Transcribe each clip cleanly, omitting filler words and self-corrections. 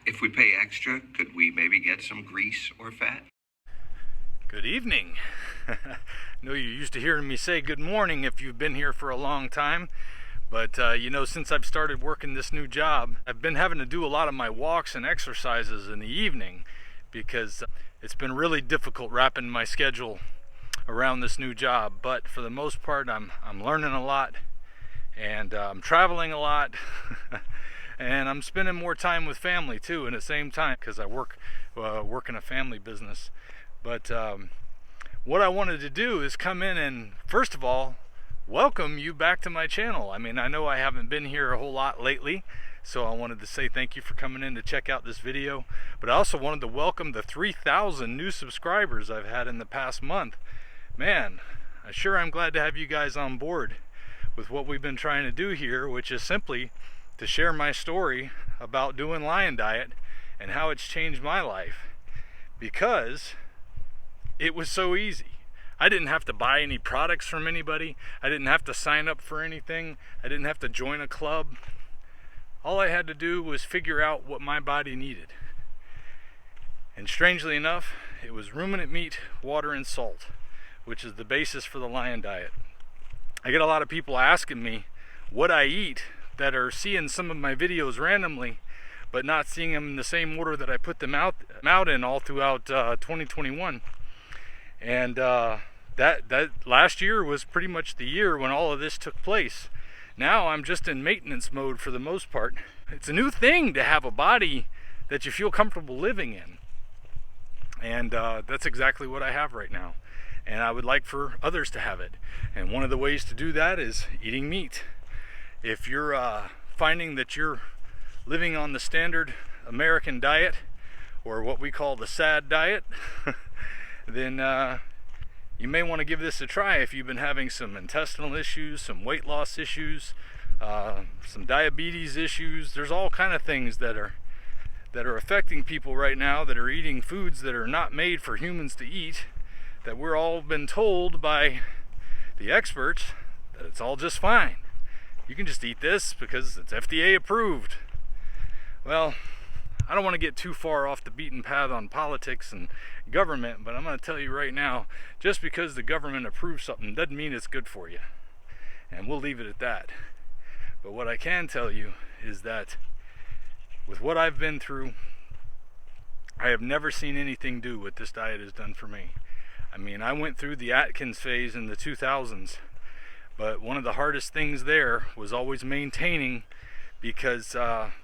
If we pay extra, could we maybe get some grease or fat? Good evening. I know you're used to hearing me say good morning if you've been here for a long time, but since I've started working this new job, I've been having to do a lot of my walks and exercises in the evening because it's been really difficult wrapping my schedule around this new job. But for the most part, I'm learning a lot, and I'm traveling a lot, and I'm spending more time with family too at the same time because I work in a family business. But what I wanted to do is come in and, first of all, welcome you back to my channel. I mean, I know I haven't been here a whole lot lately, so I wanted to say thank you for coming in to check out this video. But I also wanted to welcome the 3,000 new subscribers I've had in the past month. Man, I'm glad to have you guys on board with what we've been trying to do here, which is simply to share my story about doing lion diet and how it's changed my life. Because it was so easy. I didn't have to buy any products from anybody. I didn't have to sign up for anything. I didn't have to join a club. All I had to do was figure out what my body needed. And strangely enough, it was ruminant meat, water, and salt, which is the basis for the lion diet. I get a lot of people asking me what I eat that are seeing some of my videos randomly, but not seeing them in the same order that I put them out in all throughout 2021. And that last year was pretty much the year when all of this took place. Now I'm just in maintenance mode for the most part. It's a new thing to have a body that you feel comfortable living in. And that's exactly what I have right now. And I would like for others to have it. And one of the ways to do that is eating meat. If you're finding that you're living on the standard American diet, or what we call the SAD diet, then you may want to give this a try if you've been having some intestinal issues, some weight loss issues, some diabetes issues. There's all kind of things that are affecting people right now that are eating foods that are not made for humans to eat, that we're all been told by the experts that it's all just fine. You can just eat this because it's FDA approved. Well, I don't want to get too far off the beaten path on politics and government, but I'm going to tell you right now, just because the government approves something doesn't mean it's good for you. And we'll leave it at that. But what I can tell you is that with what I've been through, I have never seen anything do what this diet has done for me. I mean, I went through the Atkins phase in the 2000s, but one of the hardest things there was always maintaining because,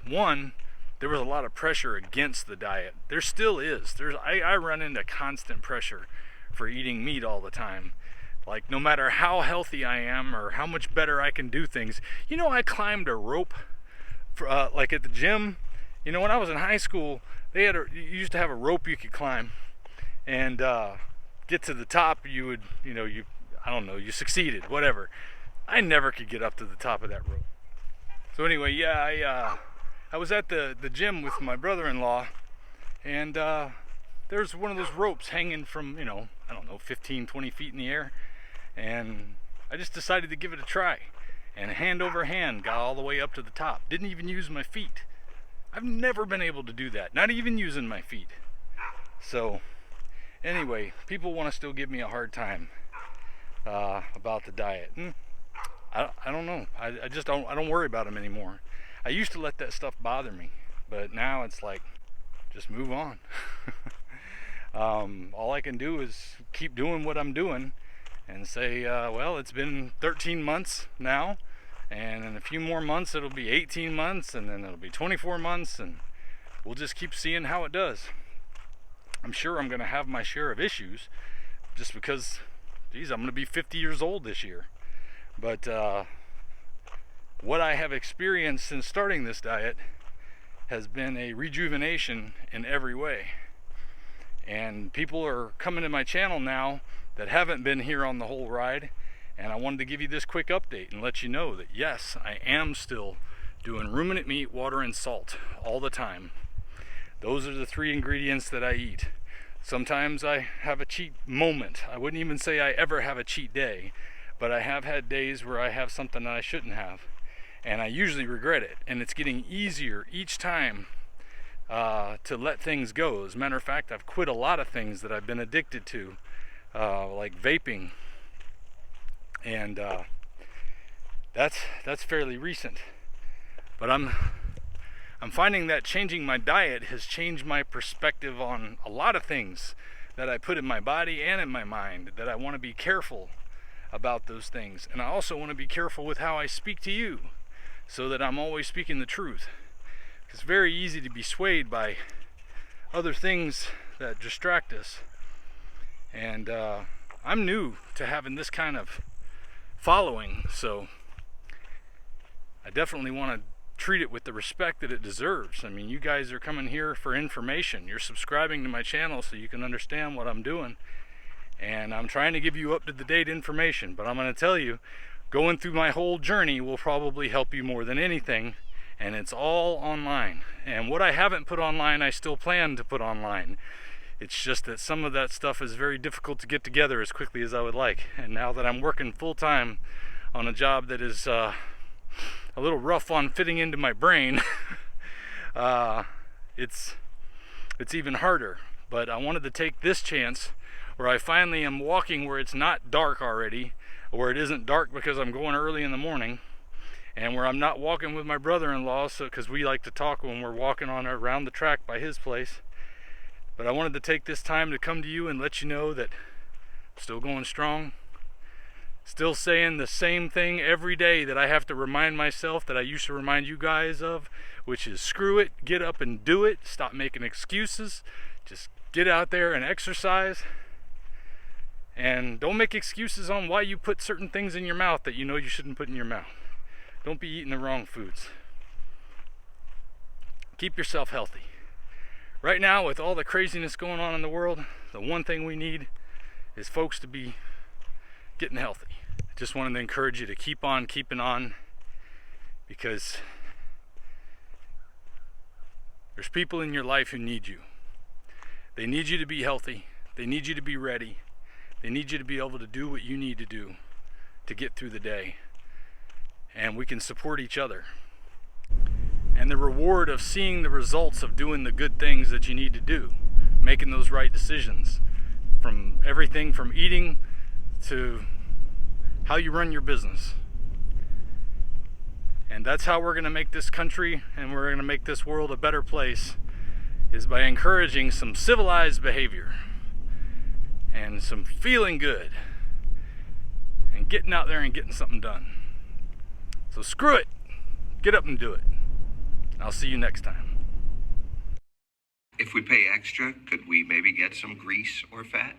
one, there was a lot of pressure against the diet. There still is. I run into constant pressure for eating meat all the time. Like, no matter how healthy I am or how much better I can do things. You know, I climbed a rope for, like at the gym. You know, when I was in high school, you used to have a rope you could climb and get to the top. You would, you succeeded, whatever. I never could get up to the top of that rope. So anyway, yeah, I was at the gym with my brother-in-law, and there's one of those ropes hanging from, 15, 20 feet in the air, and I just decided to give it a try, and hand over hand got all the way up to the top. Didn't even use my feet. I've never been able to do that, not even using my feet. So anyway, people want to still give me a hard time about the diet. I don't know. I just don't worry about them anymore. I used to let that stuff bother me, but now it's like, just move on. All I can do is keep doing what I'm doing and say, well, it's been 13 months now, and in a few more months it'll be 18 months, and then it'll be 24 months, and we'll just keep seeing how it does. I'm sure I'm going to have my share of issues just because, geez, I'm going to be 50 years old this year. But what I have experienced since starting this diet has been a rejuvenation in every way. And people are coming to my channel now that haven't been here on the whole ride, and I wanted to give you this quick update and let you know that yes, I am still doing ruminant meat, water, and salt all the time. Those are the 3 ingredients that I eat. Sometimes I have a cheat moment. I wouldn't even say I ever have a cheat day, but I have had days where I have something that I shouldn't have, and I usually regret it. And it's getting easier each time to let things go. As a matter of fact, I've quit a lot of things that I've been addicted to, like vaping, and that's fairly recent. But I'm finding that changing my diet has changed my perspective on a lot of things that I put in my body and in my mind, that I want to be careful about those things. And I also want to be careful with how I speak to you, so that I'm always speaking the truth. It's very easy to be swayed by other things that distract us. And I'm new to having this kind of following, so I definitely want to treat it with the respect that it deserves. I mean, you guys are coming here for information. You're subscribing to my channel so you can understand what I'm doing. And I'm trying to give you up-to-the-date information. But I'm going to tell you, going through my whole journey will probably help you more than anything. And it's all online. And what I haven't put online, I still plan to put online. It's just that some of that stuff is very difficult to get together as quickly as I would like. And now that I'm working full-time on a job that is a little rough on fitting into my brain, it's even harder. But I wanted to take this chance where I finally am walking where it's not dark already, or it isn't dark because I'm going early in the morning, and where I'm not walking with my brother-in-law, so because we like to talk when we're walking on around the track by his place. But I wanted to take this time to come to you and let you know that I'm still going strong, still saying the same thing every day that I have to remind myself that I used to remind you guys of, which is screw it, get up and do it, stop making excuses, just get out there and exercise. And don't make excuses on why you put certain things in your mouth that you know you shouldn't put in your mouth. Don't be eating the wrong foods. Keep yourself healthy. Right now, with all the craziness going on in the world, the one thing we need is folks to be getting healthy. I just wanted to encourage you to keep on keeping on, because there's people in your life who need you. They need you to be healthy. They need you to be ready. They need you to be able to do what you need to do to get through the day. And we can support each other. And the reward of seeing the results of doing the good things that you need to do, making those right decisions, from everything from eating to how you run your business. And that's how we're going to make this country and we're going to make this world a better place, is by encouraging some civilized behavior and some feeling good and getting out there and getting something done. So screw it, get up and do it. I'll see you next time. If we pay extra, could we maybe get some grease or fat?